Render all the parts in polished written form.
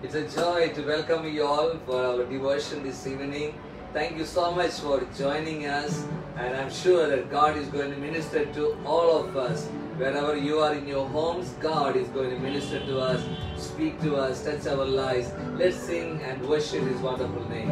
It's a joy to welcome you all for our devotion this evening. Thank you so much for joining us, and I'm sure that God is going to minister to all of us. Wherever you are in your homes, God is going to minister to us, speak to us, touch our lives. Let's sing and worship His wonderful name.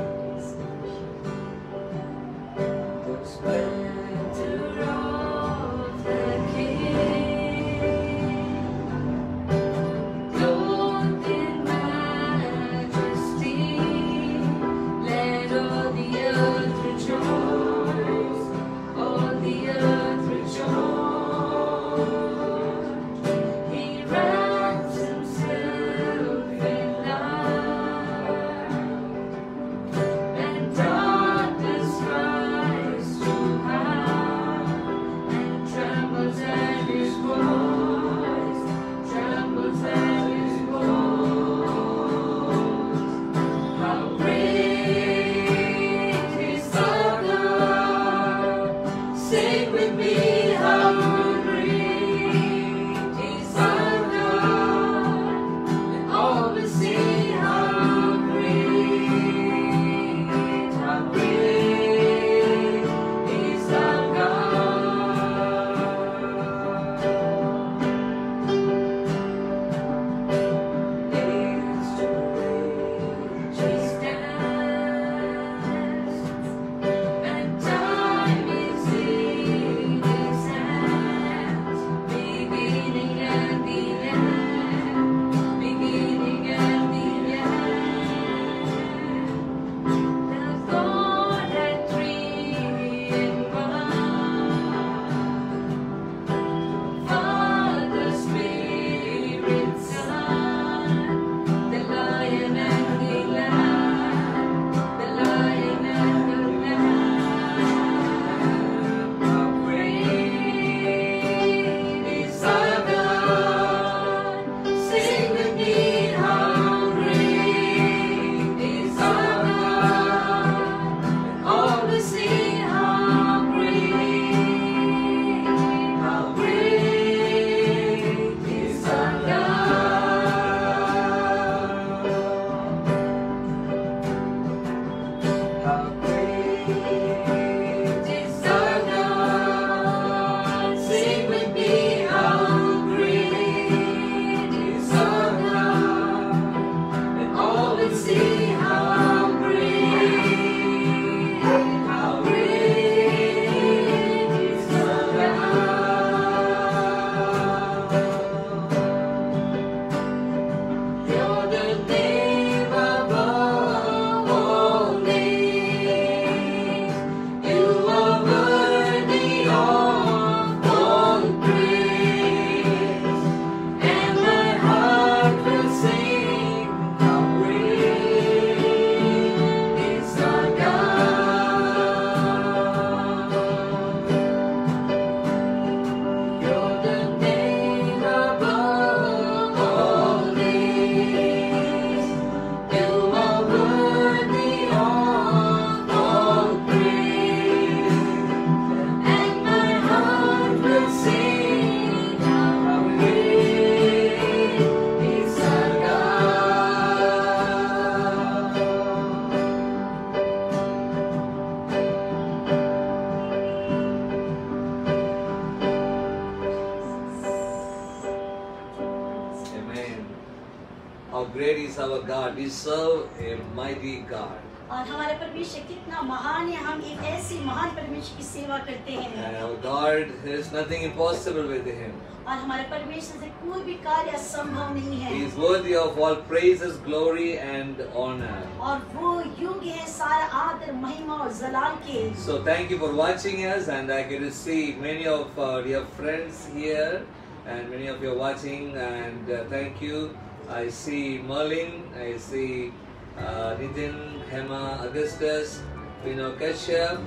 How great is our God. We serve a mighty God. और हमारा परमेश्वर कितना महान है, हम एक ऐसे महान परमेश्वर की सेवा करते हैं। And our God, there is nothing impossible with Him. और हमारे परमेश्वर से कोई भी कार्य असंभव नहीं है। He is worthy of all praises, glory and honor. और वो योग्य है सारा आदर, महिमा और जलाल के। So thank you for watching us, and I get to see many of our dear friends here, and many of you are watching, and thank you. I see Merlin, I see Nitin, Hema, Augustus, Kashyap,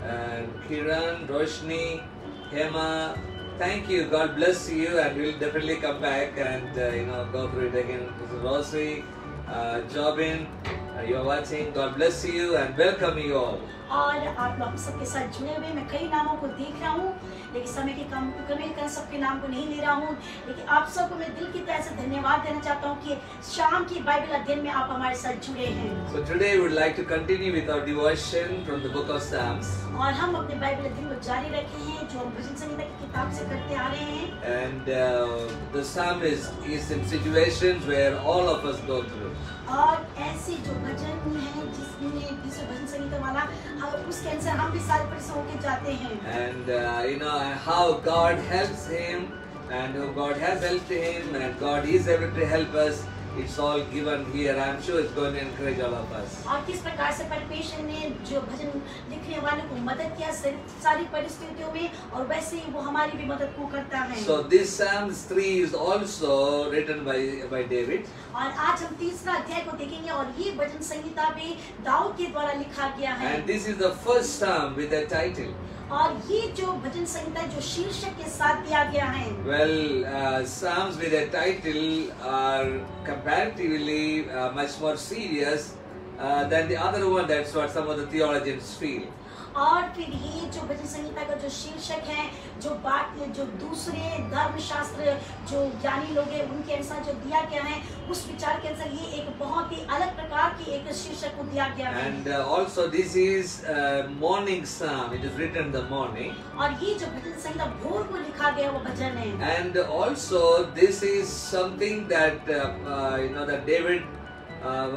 and Kiran, Roshni, Hema. Thank you. God bless you, and we'll definitely come back and go through it again. This is Rossi, Jobin. You are watching. God bless you and welcome you all. और आप लोग सबके साथ जुड़े हुए मैं कई नामों को देख रहा हूँ, लेकिन समय के कम कमी के कारण सबके नाम को नहीं ले रहा हूँ। लेकिन आप सबको मैं दिल की तरह से धन्यवाद देना चाहता हूँ कि शाम की बाइबल अध्ययन में आप हमारे साथ जुड़े हैं। So today we would like to continue with our devotion from the book of Psalms. और हम अपने बाइबल अध्ययन को जारी रखे हैं जो हम भजन संहिता की किताब से करते आ रहे हैं। And the psalmist is in situations where all of us go through. और ऐसे जो भजन है जिसे भजन संहिता वाला उसके अनुसार हम भी सारे परिश्रम होके जाते हैं। And you know how God helps him and how God has helped him and God is able to help us. It's all given here. I'm sure it's going to encourage all of us. और किस प्रकार से परमेश्वर ने जो भजन लिखने वाले को मदद किया सारी परिस्थितियों में, और वैसे ही वो हमारी भी मदद को करता है। So this Psalms 3 is also written by David. और आज हम तीसरा अध्याय को देखेंगे और ये भजन संहिता भी दाऊद के द्वारा लिखा गया है। And this is the first psalm with a title. और ये जो भजन संहिता जो शीर्षक के साथ दिया गया है। Well, psalms with a title are comparatively much more serious than the other one. That's what some of the theologians feel. और फिर ये जो भजन संहिता का जो शीर्षक है, जो दूसरे धर्मशास्त्र जो ज्ञानी लोग हैं उनके अनुसार जो दिया गया है, उस विचार के अनुसार ये एक बहुत ही अलग प्रकार की एक शीर्षक को दिया गया है। And also this is morning psalm. It is written in the morning. और ये जो भजन संहिता भोर को लिखा गया वो भजन है। And also this is something that you know that David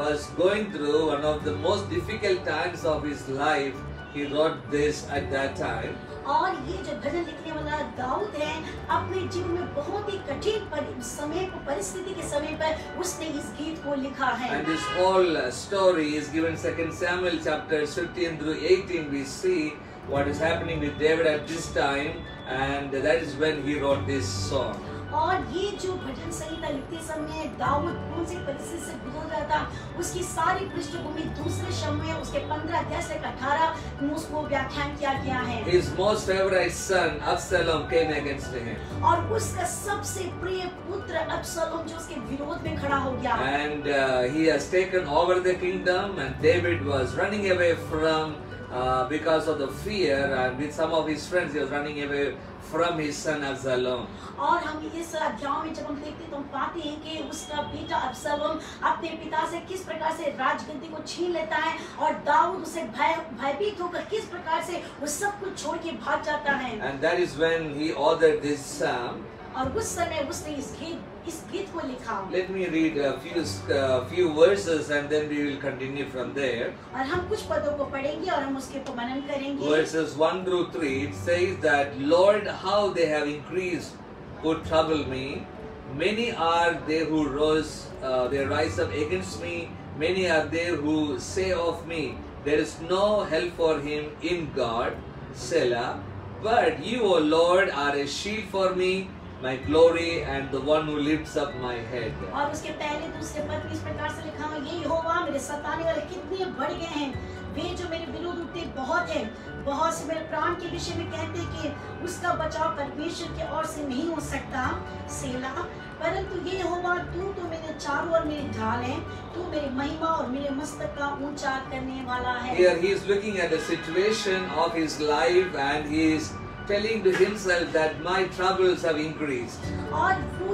was going through, one of the most difficult times of his life. He wrote this at that time. और ये जो भजन लिखने वाला दाऊद है, अपने जीवन में बहुत ही कठिन समय को परिस्थिति के समय पर उसने इस गीत को लिखा है। And this whole story is given 2 Samuel chapters 15 through 18. We see what is happening with David at this time, and that is when he wrote this song. और ये जो भजन संहिता लिखते समय दाऊद कौन सी परिस्थिति से गुजर रहा था, उसकी सारी पृष्ठभूमि दूसरे शम्य में उसके 15 अध्याय से 18 में उसको व्याख्यान किया गया है। His most favorite son Absalom came against him. और उसका सबसे प्रिय पुत्र अबसलोम जो उसके विरोध में खड़ा हो गया। And he has taken over the kingdom, and David was running away from because of the fear, and with some of his friends he was running away from his son Absalom. और हम इस अध्याय में जब हम देखते तो हम पाते हैं कि उसका बेटा अबसलोम अपने पिता से किस प्रकार से राजगद्दी को छीन लेता है, और दाऊद उसे भयभीत होकर किस प्रकार से वो सब कुछ छोड़ के भाग जाता है। And that is when he authored this psalm. और उस समय उसने इस गीत को लिखा। Let me read a few verses and then we will continue from there. और हम कुछ पदों को पढ़ेंगे और हम उसके ऊपर मनन करेंगे। Verses 1 through 3, it says that, Lord, how they have increased who trouble me. Many are they who they rise up against me. Many are they who say of me, there is no help for him in God. Selah. But you, O Lord, are a shield for me, my glory, and the one who lifts up my head. और उसके पहले दूसरे पद में इस प्रकार से लिखा है, ये यहोवा मेरे सताने वाले कितने बढ़ गए हैं, वे जो मेरे विरोध उठते बहुत हैं, बहुत से मेरे प्राण के विषय में कहते हैं कि उसका बचाव परमेश्वर की ओर से नहीं हो सकता। सेला। परंतु ये यहोवा तू तो मेरे चारों ओर मेरी ढाल है, तू मेरी महिमा और मेरे मस्तक का ऊंचा करने वाला है। Here he is looking at the situation of his life and he is telling to himself that my troubles have increased. और वो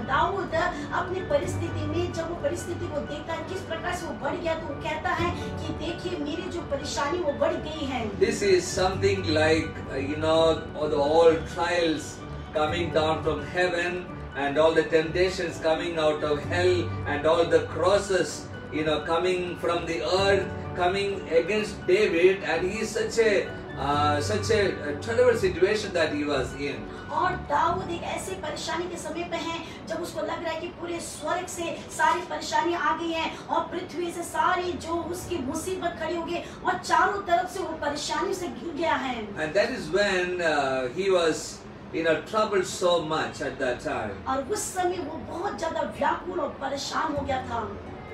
दाऊद अपनी परिस्थिति में जब वो परिस्थिति को देखता है किस प्रकार से वो बढ़ गया, तो वो कहता है कि देखिए मेरी जो परेशानी वो बढ़ गई है। This is something like you know all trials coming down from heaven and all the temptations coming out of hell and all the crosses coming from the earth coming against David, and he is such a terrible situation that he was in. और दाऊद एक ऐसे परेशानी के समय पे है जब उसको लग रहा है कि पूरे स्वर्ग से सारी परेशानी आ गई है और पृथ्वी से सारी जो उसकी मुसीबत खड़ी हो गई और चारों तरफ से वो परेशानी से घिर गया है। And that is when he was troubled so much at that time. और उस समय वो बहुत ज्यादा व्याकुल और परेशान हो गया था।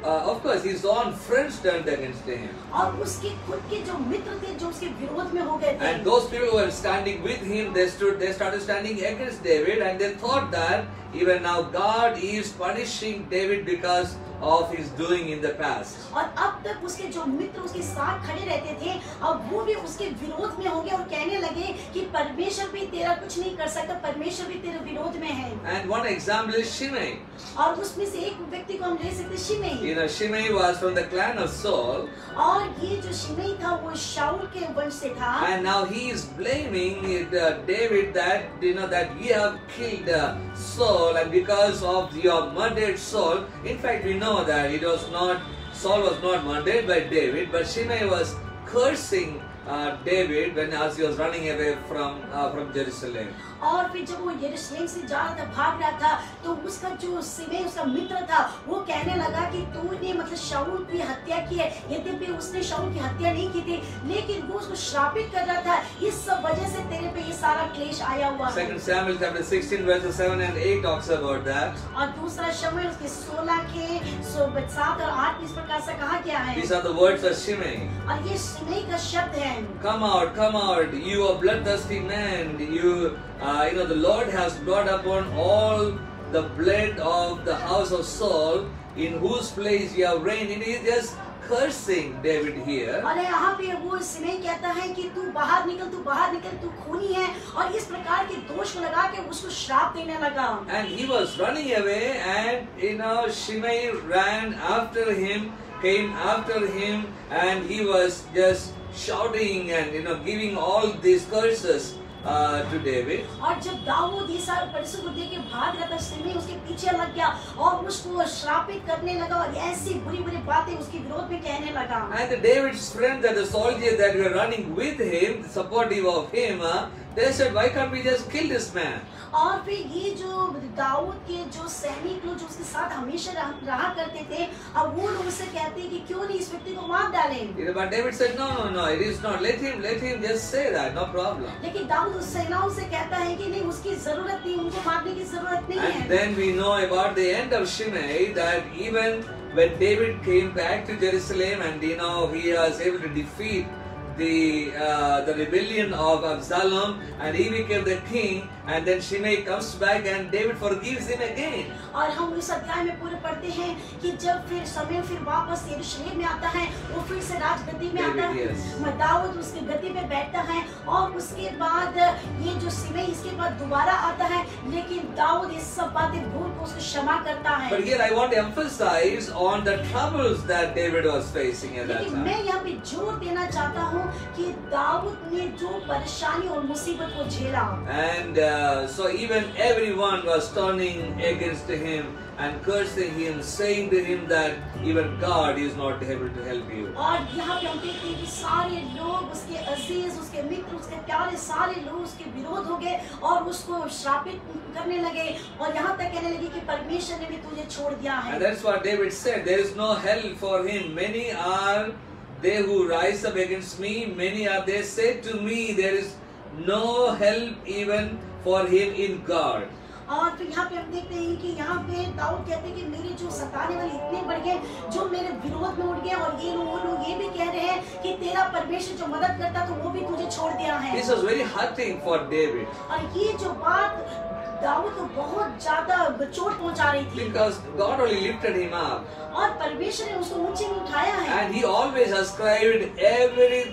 Of course, his own friends turned against him. और उसके खुद के जो मित्र थे जो उसके विरोध में हो गए थे। And those people who were standing with him, they started standing against David, and they thought that even now God is punishing David because of his doing in the past. और अब तक उसके जो मित्र उसके साथ खड़े रहते थे, अब वो भी उसके विरोध में होंगे और कहने लगे कि परमेश्वर भी तेरा कुछ नहीं कर सकता, परमेश्वर भी तेरे विरोध में है। And one example is Shimei. और उसमें से एक व्यक्ति को हम ले सकते शिमेई। You know, Shimei was from the clan of Saul. और ये जो शिमेई था वो शाऊल के वंश से था। And now he is blaming David that that you have killed Saul, and because of your murdered Saul. In fact, we know that Saul was not murdered by David, but Shimei was cursing David as he was running away from Jerusalem. और फिर जब वो यरूशलेम से जा रहा था, भाग रहा था, तो उसका जो शिमेई उसका मित्र था, वो कहने लगा कि तूने मतलब शाऊल की हत्या की है। यद्यपि उसने शाऊल की हत्या नहीं की थी, लेकिन वो उसको श्रापित कर रहा था, इस सब वजह से तेरे पे ये सारा क्लेश आया हुआ है। 2 Samuel chapter 16 verses 7 and 8 talks about that. और दूसरा शमूएल उसके 16 के 7 और 8 इस प्रकार से कहा गया है। These are the words of Shimei. और ये शिमेई का शब्द है। Come out, you are bloodthirsty man. The Lord has brought upon all the blood of the house of Saul, in whose place you have reigned. It is just cursing David here. और यहाँ पे वो शिमेई कहता है कि तू बाहर निकल, तू खूनी है, और इस प्रकार के दोष को लगा के उसको श्राप देने लगा। And he was running away, and Shimei ran after him, came after him, and he was just shouting and giving all these curses to David. और जब दाऊद ये सारे परिसर को देख के भाग रहा था, शिमेई उसके पीछे लग गया और उसको श्रापित करने लगा और ऐसी बुरी बातें उसके विरोध में कहने लगा। And David's friends, the soldiers that were running with him, supportive of him, they said, why can't we just kill this man? और फिर ये जो दाऊद के जो सैनिक लोग जो उसके साथ हमेशा रहा करते थे, अब वो लोग उससे कहते हैं कि क्यों नहीं इस व्यक्ति को मार डालें। But David said, no, it is not. Let him just say that, no problem. लेकिन दाऊद उस सेनाओं से कहता है कि नहीं, उसकी जरूरत नहीं, उनको मारने की जरूरत नहीं है। And then we know about the end of Shimei, that even when David came back to Jerusalem, and he was able to defeat the rebellion of Absalom, and he became the king, and then Shimei comes back and David forgives him again. और हम इस अध्याय में पूरे पढ़ते हैं कि जब फिर समय फिर वापस यरूशलेम में आता है, वो फिर से राजगद्दी में आता है, दाऊद उसकी गद्दी पे बैठता है, और उसके बाद ये जो शिमेई इसके बाद दोबारा आता है, लेकिन दाऊद ये सब बातें भूल कर उसको क्षमा करता है। But here I want to emphasize on the troubles that David was facing at that लेकिन time. मैं यहाँ पे जोर देना चाहता हूँ कि दाऊद ने जो परेशानी और मुसीबत को झेला, And so even everyone was turning against him and cursing him, saying to him that even God is not able to help you. और यहाँ पे हम देखते हैं कि सारे लोग उसके अजीज, उसके मित्र, उसके प्यारे सारे लोग उसके विरोध हो गए और उसको श्रापित करने लगे, और यहाँ तक कहने लगे कि परमेश्वर ने भी तुझे छोड़ दिया है। And that's what David said. There is no help for him. Many are they who rise up against me. Many are they say to me, there is no help even for him in God. और फिर यहाँ पे हम देखते हैं कि यहाँ पे दाऊद कहते हैं कि मेरे जो सताने वाले इतने बढ़ गए, जो मेरे विरोध में उठ गए, और ये लोग ये भी कह रहे हैं कि तेरा परमेश्वर जो मदद करता तो वो भी तुझे छोड़ दिया है। This was very hurting for David. और ये जो बात दाऊद को बहुत ज्यादा चोट पहुंचा रही थी, Because God only lifted him up. और परमेश्वर ने उसको ऊंचे में उठाया है। And he always ascribed every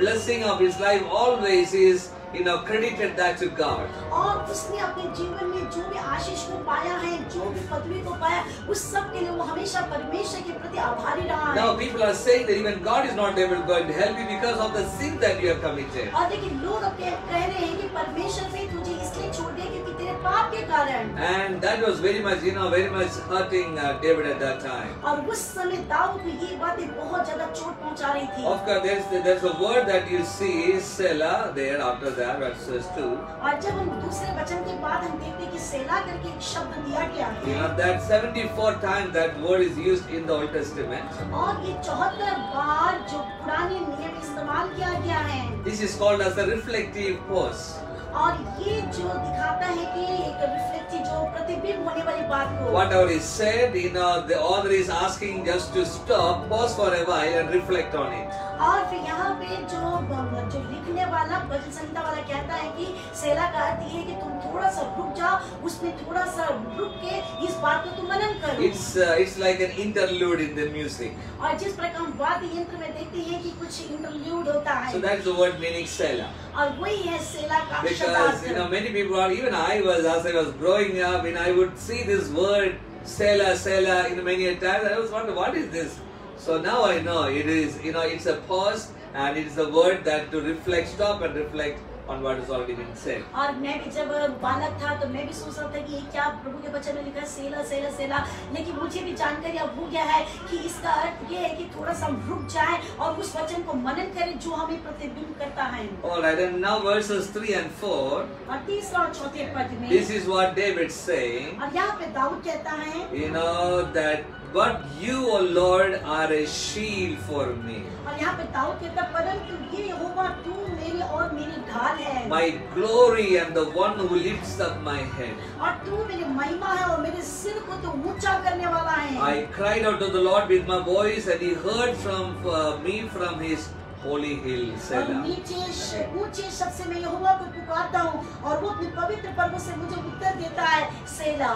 blessing of his life always is credited that to God. और उसने अपने जीवन में जो भी आशीष को पाया है, जो भी पदवी को पाया, उस सब के लिए वो हमेशा परमेश्वर के प्रति आभारी रहा है। Now people are saying that even God is not able to help you because of the sin that you have committed. और लेकिन लोग अब कह रहे हैं कि परमेश्वर ने तुझे इसलिए छोड़ दिया क्योंकि तेरे पाप के कारण। And that was very much hurting David at that time. और उस समय दाऊद को ये बातें बहुत ज्यादा चोट पहुंचा रही थी। Of course, there's a word that you see, Selah, there after that, verses 2. और जब हम दूसरे वचन के बाद हम देखते हैं कि सेला करके एक शब्द दिया गया है। That 74 times that word is used in the Old Testament. और ये 74 बार जो पुराने नियम में इस्तेमाल किया गया है। This is called as the reflective pause. और ये जो दिखाता है कि एक व्यक्ति जो प्रतिबिंब होने वाली बात को whatever is said, the author is asking just to stop, pause for a while and reflect on it. और फिर यहाँ पे जो लिखने वाला भजन संहिता वाला कहता है कि सेला का अर्थ ये है कि तुम थोड़ा सा रुक जाओ, उसमें थोड़ा सा रुक के इस बात को तुम मनन करो। It's like an interlude in the music. और जिस प्रकार हम वाद्य यंत्र में देखते हैं कि कुछ इंटरल्यूड होता है। So that's the word meaning Selah. और वही है सेला का Because many people are, even I was, as I was growing up, when I would see this word Selah, Selah, many a times I was wondering, what is this? So now I know it is, it's a pause and it is a word that to reflect, stop and reflect on what has already been said. और मैं भी जब बालक था तो मैं भी सोच रहा था कि ये क्या प्रभु के वचन में लिखा है सेला सेला सेला, लेकिन मुझे भी जानकारी अब हो गया है कि इसका अर्थ ये है कि थोड़ा सा हम रुक जाएं और उस वचन को मनन करें जो हमें प्रतिबिंब करता है। Alright, and now verses 3 and 4. और तीसरा और चौथे पद में This is what David saying. और यहाँ पे दाऊद कहता है That but you, O Lord, are a shield for me. और यहाँ पे दाऊद कहता है परंतु ये यहोवा तू मेरी और मेरी ढाल है। My glory and the one who lifts up my head. और तू मेरी महिमा है और मेरे सिर को तू ऊंचा करने वाला है। I cried out to the Lord with my voice and he heard from me from his holy hill. Selah. ऊंचे शब्द से मैं यहोवा को पुकारता हूँ और वो अपने पवित्र पर्वत से मुझे उत्तर देता है। सेला।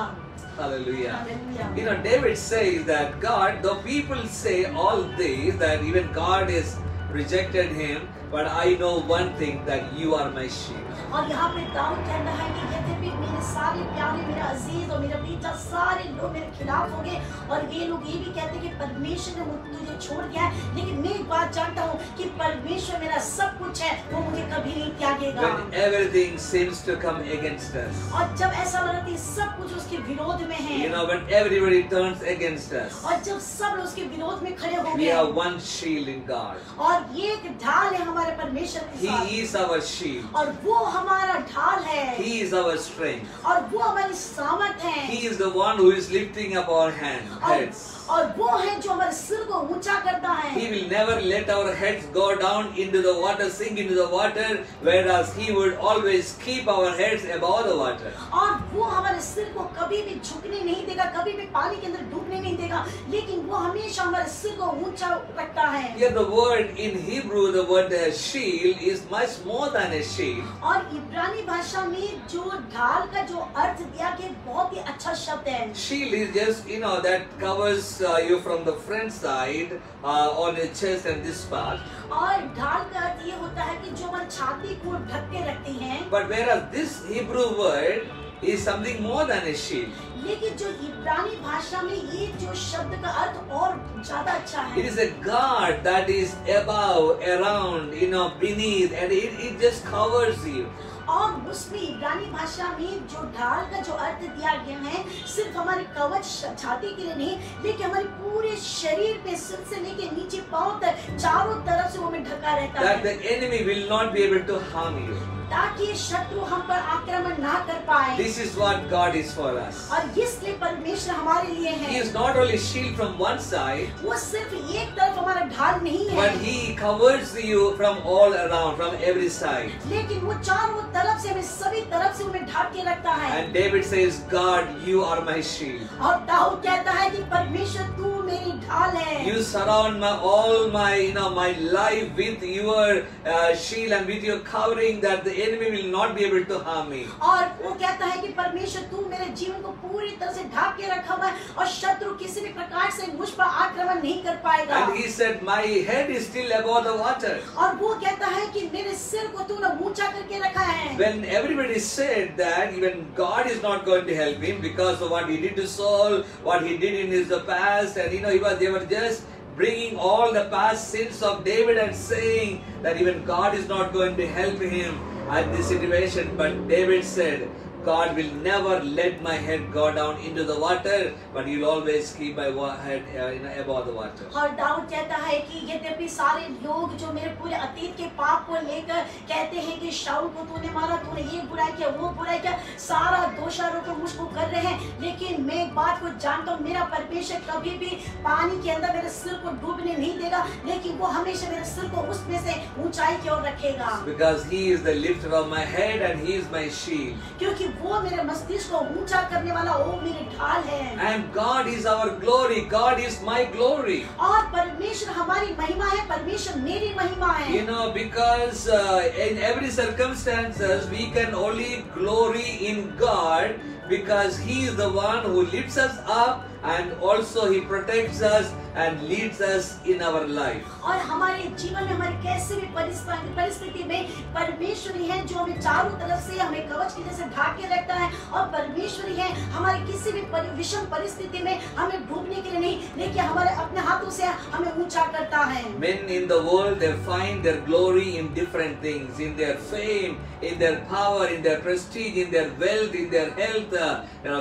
Hallelujah. Hallelujah. David says that God, though people say all this, that even God has rejected him, but I know one thing, that you are my shield. और यहाँ पे दाऊद कहता है कि यद्यपि मेरे सारे प्यारे, मेरा अजीज और मेरा बेटा सारे लोग मेरे खिलाफ हो गए और ये लोग ये भी कहते हैं कि परमेश्वर ने तुझे छोड़ दिया है, लेकिन मैं एक बात जानता हूँ कि परमेश्वर मेरा सब कुछ है, वो मुझे कभी नहीं त्यागेगा। When everything seems to come against us, और जब ऐसा लगता है सब कुछ उसके विरोध में है, when everybody turns against us, और जब सब लोग उसके विरोध में खड़े हो we गए, have one shield in God. और ये एक ढाल है हमारे परमेश्वर के साथ, He is our shield. और वो हमारा ढाल है, He is our strength. और वो हमारी सामर्थ है, He is the one who is lifting up our heads. और वो है जो हमारे सिर को ऊंचा करता है। He will never let our heads go down into the water, sink into the water, whereas He would always keep our heads above the water. और वो हमारे सिर को कभी भी झुकने नहीं देगा, कभी भी पानी के अंदर डूबने नहीं देगा, लेकिन वो हमेशा हमारे सिर को ऊंचा रखता है। Here the word in Hebrew, the word shield is much more than a shield. और इब्रानी भाषा में जो ढाल का जो अर्थ दिया गया बहुत ही अच्छा शब्द है। Shield is just that covers you from the front side on your chest and this part. और ढाल का अर्थ ये होता है कि जो हमारी छाती को ढक के रखती है। But whereas this Hebrew word is something more than a shield. लेकिन जो इब्रानी भाषा में ये जो शब्द का अर्थ और ज्यादा अच्छा है। It is a guard that is above, around, beneath, and it just covers you. और उसमें इब्रानी भाषा में जो ढाल का जो अर्थ दिया गया है सिर्फ हमारे कवच छाती के लिए नहीं, लेकिन हमारे पूरे शरीर पे सिर से लेके नीचे पांव तक चारों तरफ से वो हमें ढका रहता है। That the enemy will not be able to harm you. ताकि शत्रु हम पर आक्रमण ना कर पाए। This is what God is for us. और इसलिए परमेश्वर हमारे लिए है। He is not only shield from one side, वो सिर्फ एक तरफ हमारा ढाल नहीं है, but He covers you from all around, from every side. लेकिन वो चारों तरफ से हमें सभी तरफ से हमें ढक के रखता है। And David says, God, you are my shield. और दाऊद कहता है कि परमेश्वर तू मेरी ढाल है। You surround all my life with your shield and with your covering, that the enemy will not be able to harm me. और वो कहता है कि परमेश्वर तू मेरे जीवन को पूरी तरह से ढक के रखा हुआ है और शत्रु किसी भी प्रकार से मुझ पर आक्रमण नहीं कर पाएगा। And he said, my head is still above the water. और वो कहता है कि मेरे सिर को तूने ऊंचा करके रखा है। When everybody said that even God is not going to help him because of what he did to Saul, what he did in his past, and they were just bringing all the past sins of David and saying that even God is not going to help him at this situation. But David said, God will never let my head go down into the water, but He will always keep my head above the water. और दाऊद कहता है कि यद्यपि सारे लोग जो मेरे पूरे अतीत के पाप को लेकर कहते हैं कि शाऊल को तूने मारा, तूने ये बुराई किया, वो बुराई किया, सारा दोषारोपण मुझको कर रहे हैं, लेकिन मैं एक बात को जानता हूँ, मेरा परमेश्वर कभी भी पानी के अंदर मेरे सिर को डूबने नहीं देगा, लेकिन वो हमेशा मेरे सिर को उसमें से ऊंचाई की ओर रखेगा। Because He is the lifter of my head and He is my shield. क्योंकि वो मेरे मस्तिष्क को ऊंचा करने वाला, वो मेरी ढाल है। And God is our glory. God is my glory. और परमेश्वर हमारी महिमा है, परमेश्वर मेरी महिमा है। You know, because in every circumstances we can only glory in God, because He is the one who lifts us up, and also He protects us and leads us in our life. और हमारे जीवन में हमारे कैसे भी परिस्थिति में परमेश्वर ही है जो हमें चारों तरफ से हमें कवच की जैसे ढाक के रखता है, और परमेश्वर ही है हमारे किसी भी विषम परिस्थिति में हमें डूबने के लिए नहीं, लेकिन हमारे अपने हाथों से हमें ऊंचा करता है। Men in the world, they find their glory in different things, in their fame, in their power, in their prestige, in their wealth, in their health.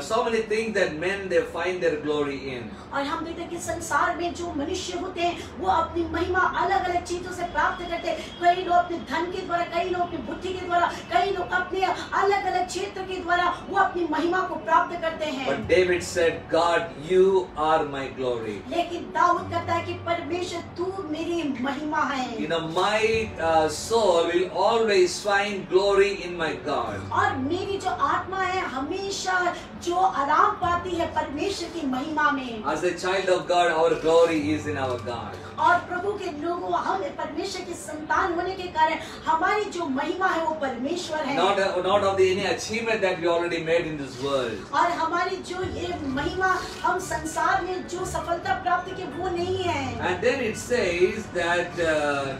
So many things that men they find their glory in. और हम देखते हैं कि संसार में जो मनुष्य होते हैं वो अपनी महिमा अलग अलग चीजों से प्राप्त करते हैं। कई लोग अपने धन के द्वारा, कई लोग अपनी बुद्धि के द्वारा, कई लोग अपने अलग अलग क्षेत्र के द्वारा वो अपनी महिमा को प्राप्त करते हैं। But David said, God, you are my glory. लेकिन दाऊद कहता है कि परमेश्वर तू मेरी महिमा है। You know, my soul will always find glory in my God. और मेरी जो आत्मा है हमेशा जो आराम पाती है परमेश्वर की महिमा में। As a child of God, our glory is in our God. और प्रभु के लोगों, हम परमेश्वर की संतान होने के कारण हमारी जो महिमा है वो परमेश्वर है। Not of the any achievement that we already made in this world. और हमारी जो ये महिमा हम संसार में जो सफलता प्राप्त की वो नहीं है। And then it says that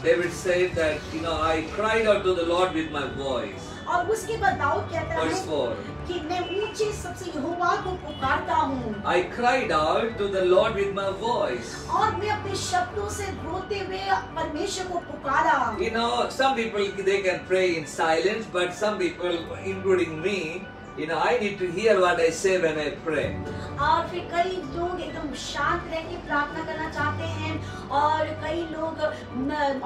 David said that, you know, I cried out to the Lord with my voice. और उसके बाद दाऊद कहता Verse 4. है कि मैं ऊंचे सबसे यहोवा को पुकारता हूँ। I cried out to the Lord with my voice. और मैं अपने शब्दों से रोते हुए परमेश्वर को पुकारा। You know, some people they can pray in silence, but some people, including me, you know, I need to hear what I say when I pray. और फिर कई लोग एकदम शांत रह के प्रार्थना करना चाहते हैं, और कई लोग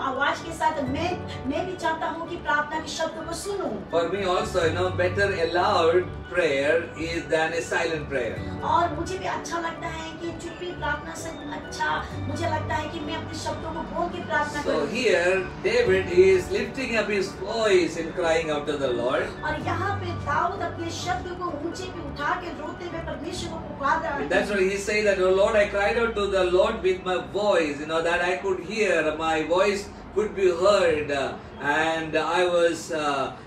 आवाज के साथ मैं भी चाहता हूँ कि प्रार्थना के शब्दों को सुनूं। For me also, you know, better a loud prayer is than a silent prayer. और मुझे भी अच्छा लगता है कि चुप्पी प्रार्थना से अच्छा मुझे लगता है कि मैं अपने शब्दों को बोल के प्रार्थना So करूं। here David is lifting up his voice and crying out to the Lord. और यहाँ पे दाऊद अपने शब्द को ऊंचे पे उठा के रोते हुए परमेश्वर को पुकार रहा है। That's why he says that, oh Lord, I cried out to the Lord with my voice, you know, that I could hear, my voice could be heard, and I was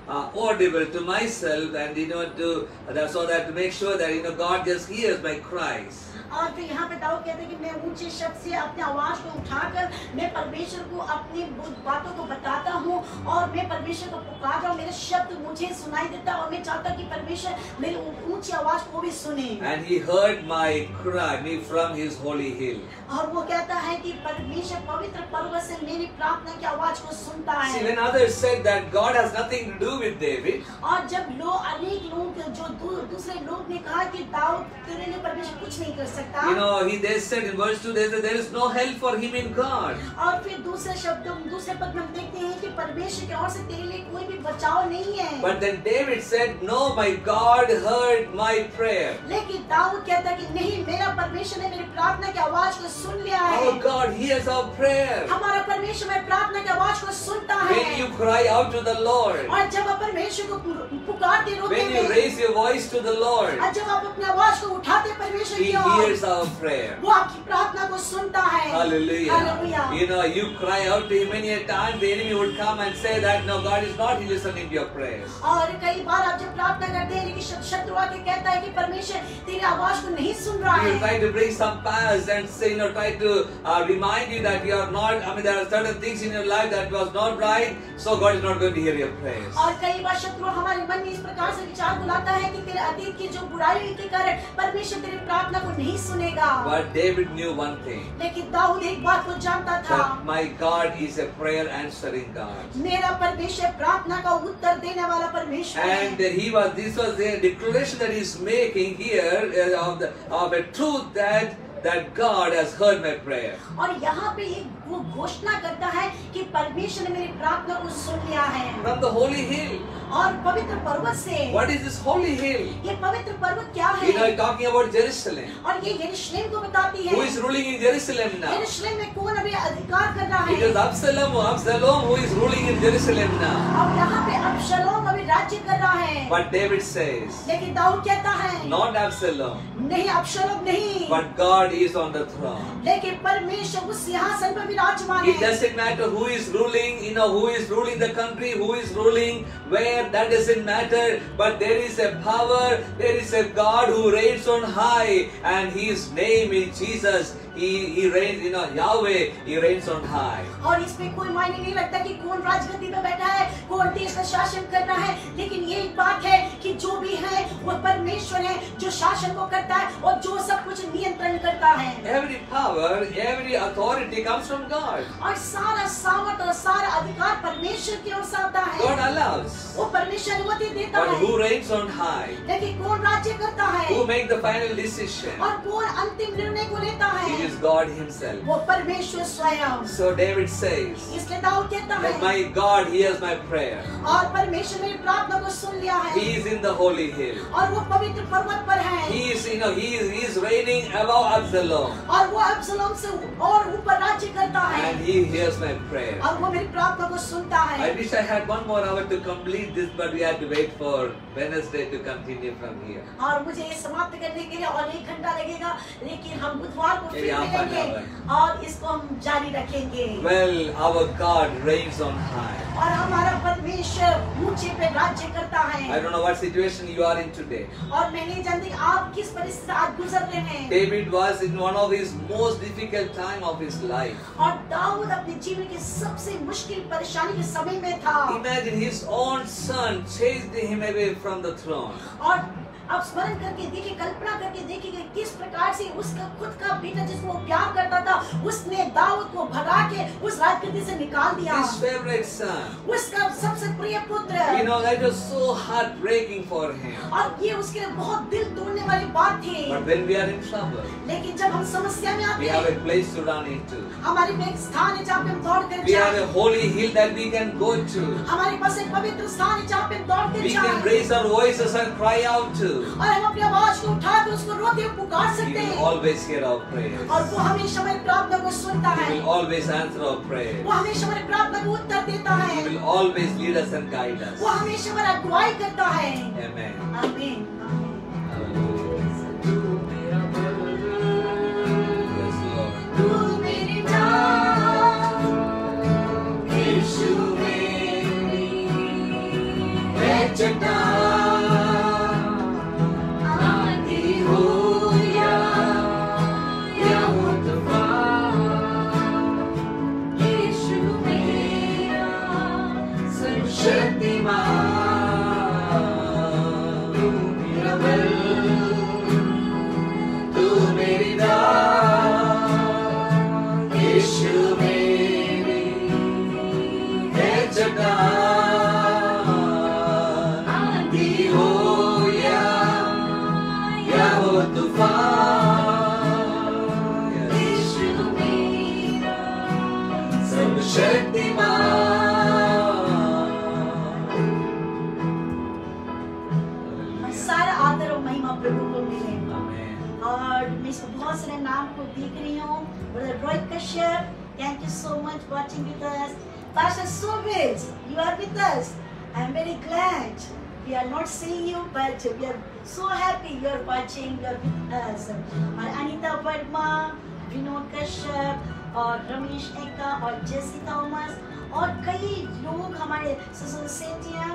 audible to myself, and you know, so that to make sure that, you know, God just hears my cries. और फिर यहाँ पे दाऊद कहते हैं कि मैं ऊंचे शब्द से अपने आवाज को उठाकर मैं परमेश्वर को अपनी बातों को बताता हूँ, और मैं परमेश्वर को पुकारता हूँ, मेरे शब्द मुझे सुनाई देता, और मैं चाहता हूँ कि परमेश्वर मेरी ऊंची आवाज को भी सुने। And he heard my cry me from his holy hill. और वो कहता है कि परमेश्वर पवित्र पर्वत से मेरी प्रार्थना की आवाज को सुनता है। See, when others said that God has nothing to do with David, और जब अनेक लोग जो दूसरे लोग ने कहा कि दाऊद तेरे लिए परमेश्वर कुछ नहीं कर सकता, you know, they said in verse 2, they said there is no help for him in God. और फिर दूसरे पद में हम देखते हैं कि परमेश्वर की ओर से तेरे लिए कोई भी बचाव नहीं है। But then David said, no, my God heard my prayer. लेकिन दाऊद कहता कि नहीं, मेरा परमेश्वर ने मेरी प्रार्थना की आवाज को सुन लिया है। Our God hears our prayer. हमारा परमेश्वर मेरी प्रार्थना की आवाज को सुनता है। When you cry out to the Lord, और जब आप परमेश्वर को पुकारते रोते when you हैं, raise your voice to the Lord, और जब आप अपनी आवाज को उठाते परमेश्वर He की ओर, hears our prayer. वो आपकी प्रार्थना को सुनता है। Hallelujah. Hallelujah. You know, you cry out to Him many a time, the enemy would come and say that, no, God is not listening to your prayers. और कई बार आप जब प्रार्थना करते हैं लेकिन शत्रु आके कहता है कि परमेश्वर तेरी आवाज को नहीं सुन रहा He will है। try to bring some past and say, you know, try to remind you that you are not, I mean, there are certain things in your life that was not right, so God is not going to hear your prayers. और कई बार शत्रु हमारे मन में इस प्रकार से विचार बुलाता है कि तेरे अतीत की जो बुराई के कारण परमेश्वर तेरी प्रार्थना को नहीं सुनेगा। But David knew one thing, लेकिन दाऊद एक बात को जानता था, that my God is a prayer answering God. मेरा परमेश्वर प्रार्थना का उत्तर देने वाला परमेश्वर And this was the declaration that he's making here of a truth that that God has heard my prayer. और यहाँ पे वो घोषणा करता है कि परमेश्वर ने मेरी प्रार्थना को सुन लिया है। From the holy hill. और पवित्र पर्वत से। What is this holy hill? ये पवित्र पर्वत क्या है? We are talking about Jerusalem. और ये यरूशलेम को बताती है। Who is ruling in Jerusalem now? यरूशलेम में कौन अभी अधिकार कर रहा है? It is Absalom who is ruling in Jerusalem now. अब यहाँ पे अब्शलोम अभी राज्य कर रहा है। But David says, लेकिन दाऊद कहता है, not Absalom. नहीं, अब्शलोम नहीं। But God is on the throne. लेकिन परमेश्वर उस सिंहासन पर विराजमान है। It doesn't matter who is ruling, who is ruling the country, who is ruling where, that doesn't matter. But there is a power, there is a God who reigns on high, and His name is Jesus. He reigns, Yahweh, He reigns on high. और इसमें कोई मायने नहीं रखता कि कौन राजगद्दी पे बैठा है, कौन देश का शासन कर रहा है, लेकिन ये एक बात है कि जो भी है वो परमेश्वर है जो शासन को करता है और जो सब कुछ नियंत्रण करता है। Every power, every authority comes from God. और सारा सामर्थ और सारा अधिकार परमेश्वर की ओर से आता है। God allows. वो परमेश्वर अनुमति देता But है। who reigns on high? लेकिन कौन राज्य करता है? Who makes the final decision? और कौन अंतिम निर्णय को लेता है? It is God Himself. वो परमेश्वर स्वयं। So David says, इसलिए दाऊद कहता है, that my God hears my prayer. और परमेश्वर मेरी प्रार्थना को सुन लिया है। He is in the holy hill. और वो पवित्र पर्वत पर है। He is, he is reigning above Absalom. और वो अब्सलोम से और ऊपर राज्य करता है। And He hears my prayer. और वो मेरी प्रार्थना को सुनता I है। wish I had one more hour to complete this, but we had to wait for Wednesday to continue from here. और मुझे ये समाप्त करने के लिए और 1 घंटा लगेगा, लेकिन हम बुधवार को फिर maybe half an मिलेंगे hour. और इसको हम जारी रखेंगे। Well, our God reigns on high. और हमारा परमेश्वर ऊंचे पे राज्य करता I है। don't know what situation you are in today. और मैं नहीं जानती आप किस परिस्थिति से आज गुजर रहे हैं। David was in one of his most difficult time of his life. और दाऊद अपने जीवन के सबसे मुश्किल परेशानी के समय में था। Imagine his own son chased him away from the throne. और अब स्मरण करके देखिए, कल्पना करके देखिए कि किस प्रकार से उसका खुद का बेटा जिसको वो प्यार करता था, उसने दाऊद को भगा के उस राजगद्दी से निकाल दिया। His favorite son. उसका सबसे प्रिय पुत्र। That was so heartbreaking for him. और ये उसके लिए बहुत दिल तोड़ने वाली बात थी। But when we are in trouble, लेकिन जब हम समस्या में we आते have हैं, a place to run into. हमारे में एक स्थान है जहाँ पे हम दौड़ कर We have जाएं। a holy hill that we can go to. हमारे पास एक पवित्र स्थान है जहाँ पे हम दौड़ कर We can जाएं। raise our voices and cry out to. और हम अपनी आवाज को उठा के उसको रोते हुए पुकार He सकते will हैं। always hear our prayers. और वो हमेशा हमारी प्रार्थना को सुनता He है। will always answer our prayers. वो हमेशा हमारी प्रार्थना को उत्तर देता He है। will always lead us and guide us. वो हमेशा हमारा अगुवाई करता है। Amen. आमीन। Yes, Lord. तू मेरी जान, यीशु मेरी है चट्टान, आंधी हो या हो तूफान, यीशु मेरा सर्वशक्तिमान, तू मेरा बल, तू मेरी दान, यीशु मेरी है चट्टान, आंधी हो या हो तूफान, यीशु मेरा सर्वशक्तिमान। सारा आदर और महिमा प्रभु को मिले। Amen. और मैं इसको बहुत सारे नाम को देख रही हूँ। Brother Rohit Kashyap, thank you so much watching with us. Pastor Sovic, you are with us. I am very glad. We are not seeing you, but we are so happy you are watching. You are with us. और अनीता वर्मा, विनोद कश्यप और रमेश एक्का और जेसी Thomas और कई लोग हमारे सेंटिया,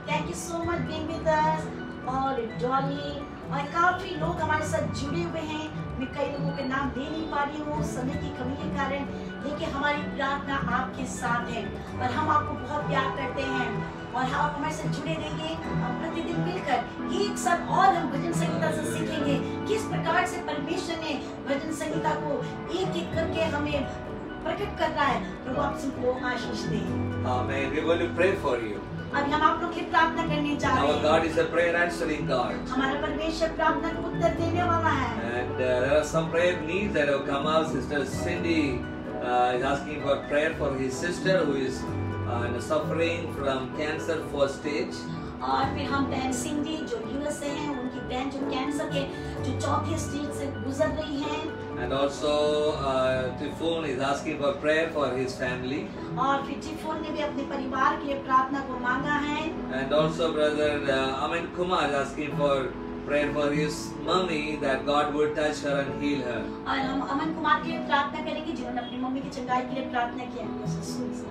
thank you so much being with us. और डॉली और काफी लोग हमारे साथ जुड़े हुए हैं। मैं कई लोगों के नाम दे नहीं पा रही हूँ समय की कमी के कारण, लेकिन हमारी प्रार्थना आपके साथ है और हम आपको बहुत प्यार करते हैं और आप हमारे साथ जुड़े रहिए। हम प्रतिदिन मिलकर एक साथ और हम भजन संगीता से सीखेंगे किस प्रकार से परमेश्वर ने भजन संगीता को एक एक करके हमें प्रकट कर रहा है। प्रभु आप सबको आशीष दे। Amen. We're going to pray for you. अभी हम आप लोग की प्रार्थना करने जा रहे Our हैं। God is a prayer answering God. हमारा परमेश्वर प्रार्थना को उत्तर देने वाला है। And there are some prayer needs that have come out. Sister Cindy is asking for prayer for his sister who is suffering from cancer first stage. और फिर हम बहन सिंधी जो यूएस से हैं, उनकी बहन जो कैंसर के जो चौथे स्टेज से गुजर रही हैं। And also Tifun is asking for prayer for his family. और फिर टिफोन ने भी अपने परिवार के लिए प्रार्थना को मांगा है। And also brother Amin Kumar is asking for prayer for his mummy that God would touch her and heal her. और हम अमन कुमार के लिए प्रार्थना करेंगे जिन्होंने अपनी मम्मी की चंगाई के लिए प्रार्थना की है।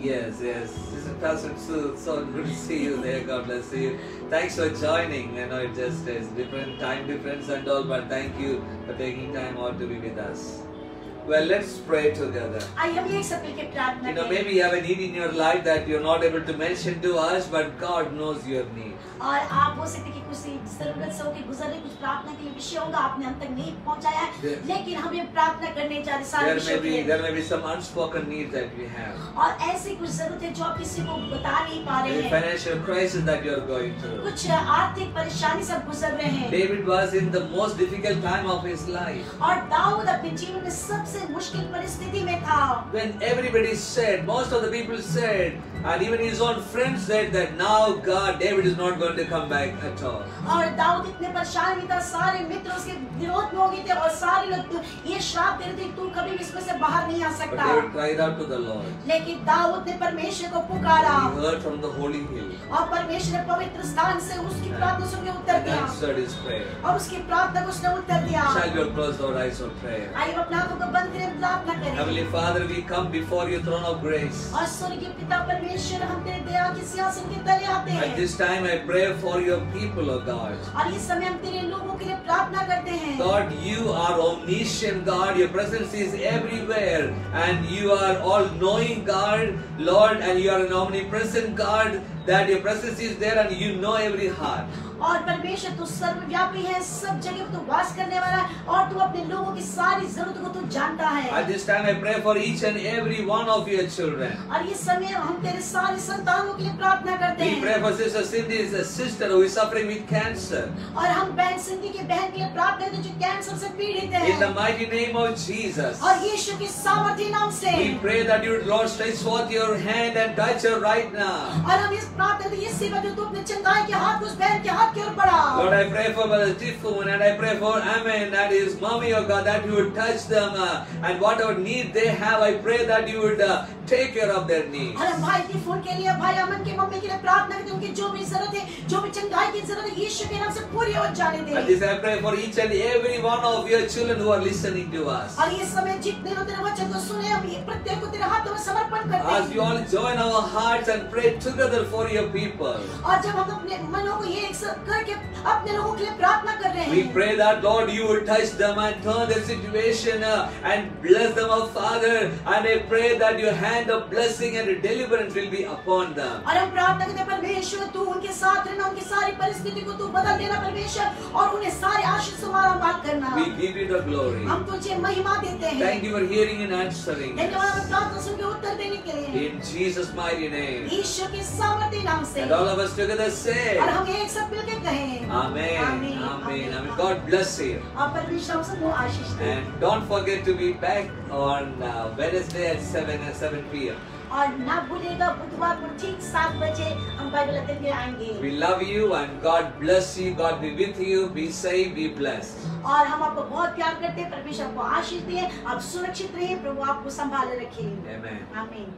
Yes, yes. This is Pastor Sue. So good to see you there. God bless you. Thanks for joining. I know it just is different time difference and all, but thank you for taking time out to be with us. Well, let's pray together. आइए हम एक साथ मिलकर प्रार्थना You know, करें। maybe you have a need in your life that you're not able to mention to us, but God knows your need. और आप हो सकते कि कुछ जरूरत से होकर गुजर रहे कुछ प्रार्थना के लिए विषय होगा आपने हम तक नहीं पहुंचाया है, लेकिन हम ये प्रार्थना करने जा रहे सारे विषयों के लिए। There may be some unspoken needs that we have. और ऐसी कुछ जरूरत है जो आप किसी को बता नहीं पा रहे Maybe हैं। financial crisis that you're going through. कुछ आर्थिक परेशानी से गुजर रहे हैं। David was in the most difficult time of his life. और दाऊद अपने जीवन में सबसे मुश्किल परिस्थिति में था। When everybody said, most of the people said, and even his own friends said that now God, David is not going to come back at all. और दाऊद इतने परेशान भी था, सारे मित्र उसके विरोध में हो गए थे और सारे लोग ये श्राप दे रहे थे तू कभी भी इसमें से बाहर नहीं आ But सकता। David cried out to the Lord. लेकिन दाऊद ने परमेश्वर को पुकारा He heard from the holy hill और परमेश्वर ने पवित्र स्थान से उसकी प्रार्थना सुन के उत्तर and दिया answered his prayer. और उसकी प्रार्थना को उसने उत्तर दिया। Shall we close our eyes for prayer? आइए अपने आंखों को बंद करें प्रार्थना करें। Heavenly Father, we come before your throne of grace. और स्वर्गीय पिता परमेश्वर हम तेरे दया के सिंहासन के तले आते At हैं this time I pray for your people, O God. और इस समय हम तेरे लोगों के लिए प्रार्थना करते हैं। God, you are omniscient God, your presence is everywhere and you are all-knowing God, Lord, and you are an omnipresent God, that your presence is there and you know every heart. और परमेश्वर तू सर्वव्यापी है, सब जगह तू वास करने वाला है और तू अपने लोगों की सारी जरूरतों को तू जानता है। At this time I pray for each and every one of your children. और इस समय हम तेरे सारे संतानों के लिए प्रार्थना करते We हैं। pray for Sister Cindy's sister who is suffering with cancer. और हम बहन सिंधी की बहन के लिए प्रार्थना करते हैं जो कैंसर से पीड़ित है। In the mighty name of Jesus, और यीशु के सामर्थी नाम से we pray that you would, Lord, stretch forth your hand and touch her right now. और हम इस प्रार्थना करते हैं ये सेवा जो तू अपने चंगाई के हाथ को उस बहन के हाथ की ओर बढ़ा। Lord, I pray for Brother Tifun and I pray for Amen and his mommy, oh God, that you would touch them and whatever need they have, I pray that you would take care of their needs. और भाई टिफोन के लिए, भाई अमन के mummy के लिए प्रार्थना करते हैं उनकी जो भी जरूरत है, जो भी चंगाई की जरूरत है, यीशु के नाम से पूरी हो जाने दे। And this I pray for each and every one of your children who are listening to us. और ये समय जितने लोग तेरे वचन को सुने, हम ये प्रत्येक को तेरे हाथों में समर्पण करते हैं। As we all join our hearts and pray together for your people, और जब हम अपने मनों को ये एक साथ करके अपने लोगों के लिए प्रार्थना कर रहे we हैं, pray that Lord you would touch them and turn their situation and bless them, oh Father. And I pray that your hand of blessing and deliverance will be upon them. और हम प्रार्थना करते हैं परमेश्वर तू उनके साथ रहना, उनकी सारी परिस्थिति को तू बदल देना परमेश्वर और उन्हें सारे आशीष से मालामाल करना। We give you the glory. हम तुझे महिमा देते हैं। Thank you for hearing and answering धन्यवाद us. हमें प्रार्थना सुन के उत्तर देने के लिए। In Jesus' mighty name. ईश्वर के सामर्थी नाम से। And all of us together say, और हम एक साथ मिलकर कहें Amen. Amen. Amen. God bless you. और परमेश्वर हम सबको आशीष दे। And don't forget to be back on Wednesday at 7 p.m. और ना भूलिएगा बुधवार को ठीक 7 बजे हम बाइबल अध्ययन के आएंगे। We love you and God bless you. God be with you. Be safe. Be blessed. और हम आपको बहुत प्यार करते हैं। परमेश्वर आपको आशीष दे। आप सुरक्षित रहिए। प्रभु आपको संभाले रखे। Amen. आमीन।